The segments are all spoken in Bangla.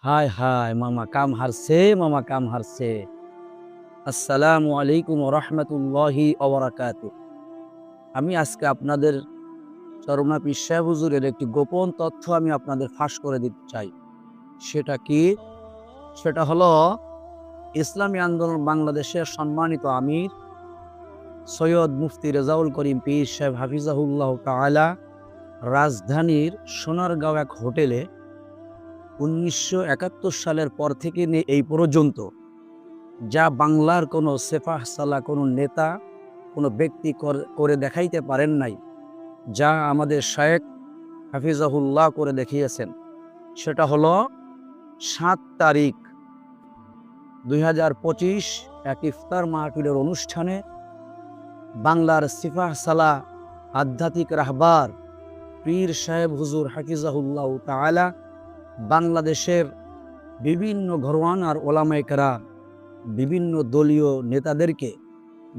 হায় হায় মামা কাম হারছে, মামা কাম হারছে। আসসালামু আলাইকুম ওয়া রাহমাতুল্লাহি ওয়া বারাকাতুহু। আমি আজকে আপনাদের চরমনা পীর সাহেব হুজুরের একটি গোপন তথ্য আমি আপনাদের ফাঁস করে দিতে চাই। সেটা কি? সেটা হলো ইসলামী আন্দোলন বাংলাদেশের সম্মানিত আমির সৈয়দ মুফতি রেজাউল করিম পীর সাহেব হাফিজাহুল্লাহ তাআলা রাজধানীর সোনারগাঁও এক হোটেলে ১৯৭১ সালের পর থেকে নিয়ে এই পর্যন্ত যা বাংলার কোনো সেফাহ সালা কোনো নেতা কোনো ব্যক্তি করে দেখাইতে পারেন নাই, যা আমাদের শায়েখ হাফিজাহুল্লাহ করে দেখিয়েছেন, সেটা হলো ৭ তারিখ ২০২৫ এক ইফতার মাহফিলের অনুষ্ঠানে বাংলার সিফাহ সালা আধ্যাত্মিক রাহবার পীর সাহেব হুজুর হাফিজাহুল্লাহ তাআলা বাংলাদেশের বিভিন্ন ঘরোয়ান আর ওলামায়ে কেরাম বিভিন্ন দলীয় নেতাদেরকে,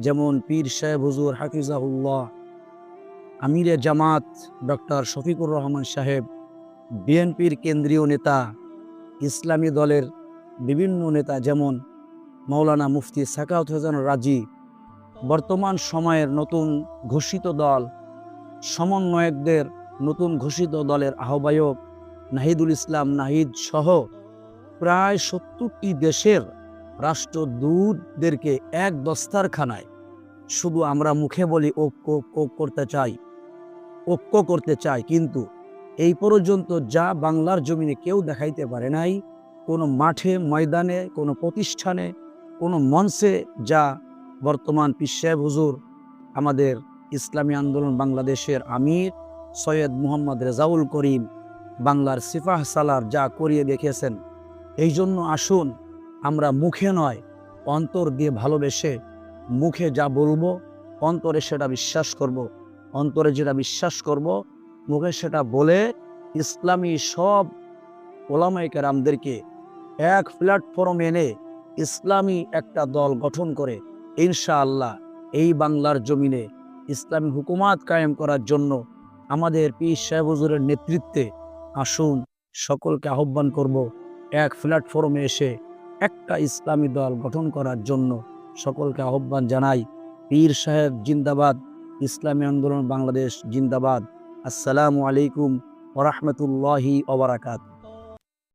যেমন পীর সাহেব হুজুর হাফিজাহুল্লাহ, আমিরে জামাত ডক্টর শফিকুর রহমান সাহেব, বিএনপির কেন্দ্রীয় নেতা, ইসলামী দলের বিভিন্ন নেতা যেমন মাওলানা মুফতি সাখাওয়াত হোসেন রাজি, বর্তমান সময়ের নতুন ঘোষিত দল সমন্বয়কদের নতুন ঘোষিত দলের আহ্বায়ক নাহিদুল ইসলাম নাহিদ সহ প্রায় ৭০টি দেশের রাষ্ট্রদূতদেরকে এক দস্তারখানায়, শুধু আমরা মুখে বলি ঐক্য করতে চাই, কিন্তু এই পর্যন্ত যা বাংলার জমিনে কেউ দেখাইতে পারে নাই, কোনো মাঠে ময়দানে কোনো প্রতিষ্ঠানে কোনো মঞ্চে, যা বর্তমান পীর সাহেব হুজুর আমাদের ইসলামী আন্দোলন বাংলাদেশের আমির সৈয়দ মুহাম্মদ রেজাউল করিম বাংলার সিফাহ সালার যা করিয়ে দেখেছেন। এই জন্য আসুন আমরা মুখে নয় অন্তর দিয়ে ভালোবেসে মুখে যা বলবো অন্তরে সেটা বিশ্বাস করব, অন্তরে যেটা বিশ্বাস করব মুখে সেটা বলে ইসলামী সব ওলামায়ে কেরামদেরকে এক প্ল্যাটফর্মে এনে ইসলামী একটা দল গঠন করে ইনশাআল্লাহ এই বাংলার জমিনে ইসলামী হুকুমাত কায়েম করার জন্য আমাদের পীর সাহেব হুজুরের নেতৃত্বে আসুন সকলকে আহ্বান করব এক প্ল্যাটফর্মে এসে একটা ইসলামী দল গঠন করার জন্য। সকলকে আহ্বান জানাই। পীর সাহেব জিন্দাবাদ, ইসলামী আন্দোলন বাংলাদেশ জিন্দাবাদ। আসসালামু আলাইকুম ওয়া রাহমাতুল্লাহি ওয়া বারাকাতুহু।